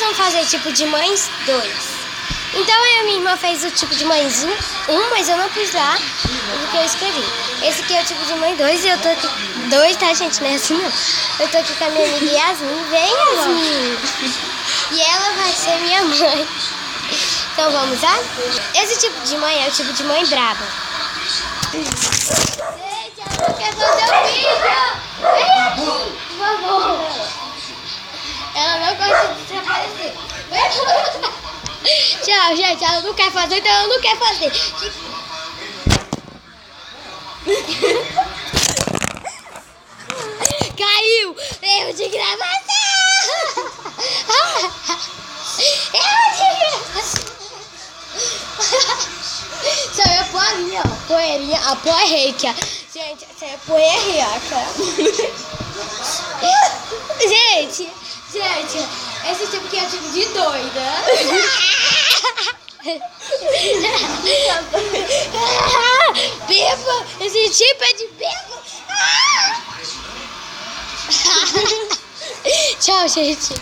vamos fazer tipo de mães 2. Então a minha irmã fez o tipo de mães 1, mas eu não pus lá porque eu escrevi. Esse aqui é o tipo de mãe 2 e eu tô aqui... 2, tá, gente? Não é assim, não. Eu tô aqui com a minha amiga Yasmin. Vem, Yasmin! E ela vai ser minha mãe. Então vamos lá? Esse tipo de mãe é o tipo de mãe braba. Gente, ela não quer fazer o vídeo! Vem aqui, por favor! Ela não gosta de desaparecer. Tchau, gente. Ela não quer fazer, então ela não quer fazer. Caiu! Erro de gravação! Erro de gravação! Isso aí é poeirinha, ó. Poeirinha, a poeirinha. Gente, isso aí é poeirinha, Gente, esse tipo aqui é o tipo de doida. Beba! Esse tipo é de beba! Tchau, gente.